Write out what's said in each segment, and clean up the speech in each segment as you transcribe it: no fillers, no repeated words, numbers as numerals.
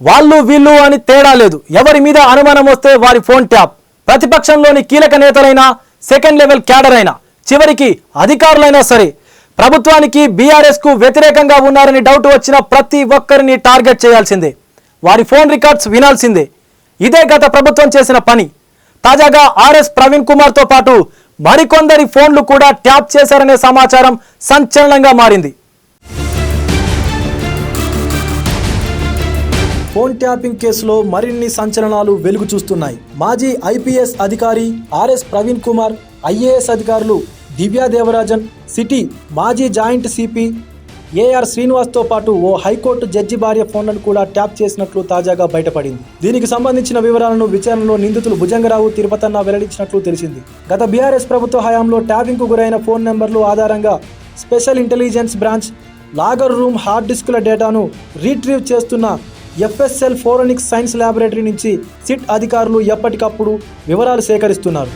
వాళ్ళు వీళ్ళు అని తేడా లేదు. ఎవరి మీద అనుమానం వస్తే వారి ఫోన్ ట్యాప్. ప్రతిపక్షంలోని కీలక నేతలైనా, సెకండ్ లెవెల్ క్యాడర్ అయినా, చివరికి అధికారులైనా సరే ప్రభుత్వానికి బీఆర్ఎస్ కు వ్యతిరేకంగా ఉన్నారని డౌట్ వచ్చిన ప్రతి ఒక్కరిని టార్గెట్ చేయాల్సిందే. వారి ఫోన్ రికార్డ్స్ వినాల్సిందే. ఇదే గత ప్రభుత్వం చేసిన పని. తాజాగా ఆర్ఎస్ ప్రవీణ్ కుమార్ తో పాటు మరికొందరి ఫోన్లు కూడా ట్యాప్ చేశారనే సమాచారం సంచలనంగా మారింది. ఫోన్ ట్యాపింగ్ కేసులో మరిన్ని సంచలనాలు వెలుగు చూస్తున్నాయి. మాజీ ఐపీఎస్ అధికారి ఆర్ఎస్ ప్రవీణ్ కుమార్, ఐఏఎస్ అధికారులు దివ్యా దేవరాజన్, సిటీ మాజీ జాయింట్ సిపి ఏఆర్ శ్రీనివాస్తో పాటు ఓ హైకోర్టు జడ్జి భార్య ఫోన్లను కూడా ట్యాప్ చేసినట్లు తాజాగా బయటపడింది. దీనికి సంబంధించిన వివరాలను విచారణలో నిందితులు భుజంగరావు, తిరుపతన్న వెల్లడించినట్లు తెలిసింది. గత బీఆర్ఎస్ ప్రభుత్వ హయాంలో ట్యాపింగ్ కు గురైన ఫోన్ నెంబర్లు ఆధారంగా special intelligence branch logger room hard డిస్కుల డేటాను రీట్రీవ్ చేస్తున్న ఎఫ్ఎస్ఎల్ ఫోరెనిక్స్ సైన్స్ ల్యాబొరేటరీ నుంచి సిట్ అధికారులు ఎప్పటికప్పుడు వివరాలు సేకరిస్తున్నారు.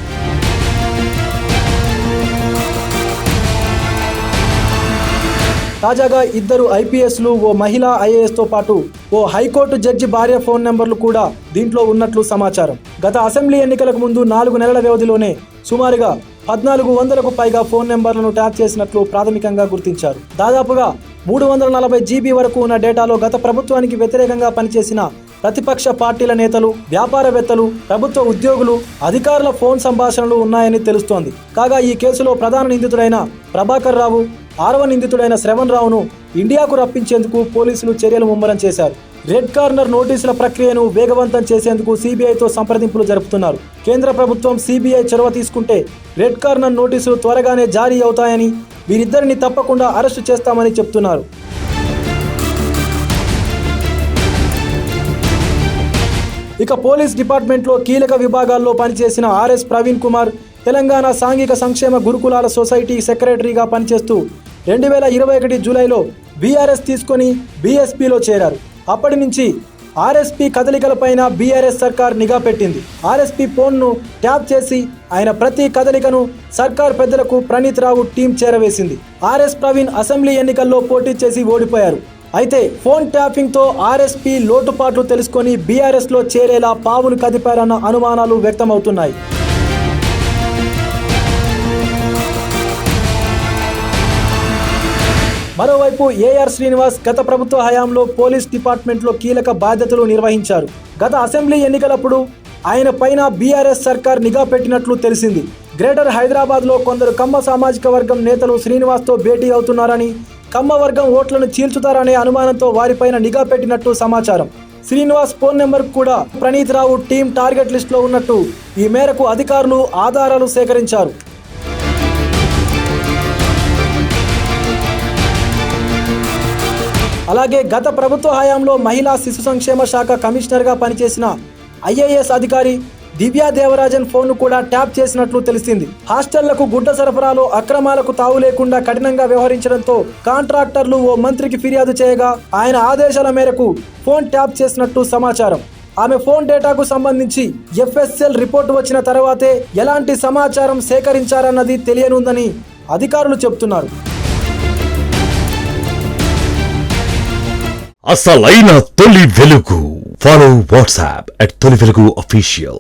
తాజాగా ఇద్దరు ఐపీఎస్లు, ఓ మహిళా ఐఏఎస్తో పాటు ఓ హైకోర్టు జడ్జి భార్య ఫోన్ నెంబర్లు కూడా దీంట్లో ఉన్నట్లు సమాచారం. గత అసెంబ్లీ ఎన్నికలకు ముందు 4 నెలల వ్యవధిలోనే సుమారుగా 1400కు పైగా ఫోన్ నెంబర్లను ట్యాప్ చేసినట్లు ప్రాథమికంగా గుర్తించారు. దాదాపుగా 340 జీబీ వరకు ఉన్న డేటాలో గత ప్రభుత్వానికి వ్యతిరేకంగా పనిచేసిన ప్రతిపక్ష పార్టీల నేతలు, వ్యాపారవేత్తలు, ప్రభుత్వ ఉద్యోగులు, అధికారుల ఫోన్ సంభాషణలు ఉన్నాయని తెలుస్తోంది. కాగా ఈ కేసులో ప్రధాన నిందితుడైన ప్రభాకర్ రావు, 6వ నిందితుడైన శ్రవణ్ రావును ఇండియాకు రప్పించేందుకు పోలీసులు చర్యలు ముమ్మరం చేశారు. రెడ్ కార్నర్ నోటీసుల ప్రక్రియను వేగవంతం చేసేందుకు సిబిఐతో సంప్రదింపులు జరుపుతున్నారు. కేంద్ర ప్రభుత్వం సిబిఐ చొరవ తీసుకుంటే రెడ్ కార్నర్ నోటీసులు త్వరగానే జారీ అవుతాయని, వీరిద్దరిని తప్పకుండా అరెస్టు చేస్తామని చెప్తున్నారు. ఇక పోలీస్ డిపార్ట్మెంట్లో కీలక విభాగాల్లో పనిచేసిన ఆర్ఎస్ ప్రవీణ్ కుమార్ తెలంగాణ సాంఘిక సంక్షేమ గురుకులాల సొసైటీ సెక్రటరీగా పనిచేస్తూ 2021 జూలైలో బీఆర్ఎస్ తీసుకొని బీఎస్పీలో చేరారు. అప్పటి నుంచి ఆర్ఎస్పీ కదలికలపైన బీఆర్ఎస్ సర్కార్ నిఘా పెట్టింది. ఆర్ఎస్పీ ఫోన్ను ట్యాప్ చేసి ఆయన ప్రతి కదలికను సర్కార్ పెద్దలకు ప్రణీత్ రావు టీం చేరవేసింది. ఆర్ఎస్ ప్రవీణ్ అసెంబ్లీ ఎన్నికల్లో పోటీ చేసి ఓడిపోయారు. అయితే ఫోన్ ట్యాపింగ్తో ఆర్ఎస్పీ లోటుపాట్లు తెలుసుకొని బీఆర్ఎస్లో చేరేలా పావులు కదిపారన్న అనుమానాలు వ్యక్తమవుతున్నాయి. మరోవైపు ఏఆర్ శ్రీనివాస్ గత ప్రభుత్వ హయాంలో పోలీస్ డిపార్ట్మెంట్లో కీలక బాధ్యతలు నిర్వహించారు. గత అసెంబ్లీ ఎన్నికలప్పుడు ఆయన పైన బీఆర్ఎస్ సర్కార్ నిఘా పెట్టినట్లు తెలిసింది. గ్రేటర్ హైదరాబాద్లో కొందరు కమ్మ సామాజిక వర్గం నేతలు శ్రీనివాస్తో భేటీ అవుతున్నారని, కమ్మ వర్గం ఓట్లను చీల్చుతారనే అనుమానంతో వారిపైన నిఘా పెట్టినట్టు సమాచారం. శ్రీనివాస్ ఫోన్ నెంబర్ కూడా ప్రణీత్ రావు టీం టార్గెట్ లిస్టులో ఉన్నట్టు ఈ మేరకు అధికారులు ఆధారాలు సేకరించారు. అలాగే గత ప్రభుత్వ హయాంలో మహిళా శిశు సంక్షేమ శాఖ కమిషనర్గా పనిచేసిన ఐఏఎస్ అధికారి దివ్యా దేవరాజన్ ఫోన్ను కూడా ట్యాప్ చేసినట్లు తెలిసింది. హాస్టళ్లకు గుడ్డ సరఫరాలో అక్రమాలకు తావు లేకుండా కఠినంగా వ్యవహరించడంతో కాంట్రాక్టర్లు ఓ మంత్రికి ఫిర్యాదు చేయగా ఆయన ఆదేశాల మేరకు ఫోన్ ట్యాప్ చేసినట్టు సమాచారం. ఆమె ఫోన్ డేటాకు సంబంధించి ఎఫ్ఎస్ఎల్ రిపోర్టు వచ్చిన తర్వాతే ఎలాంటి సమాచారం సేకరించారన్నది తెలియనుందని అధికారులు చెబుతున్నారు. అసలైన తొలి వెలుగు. ఫాలో వాట్సాప్ @తొలి వెలుగు official.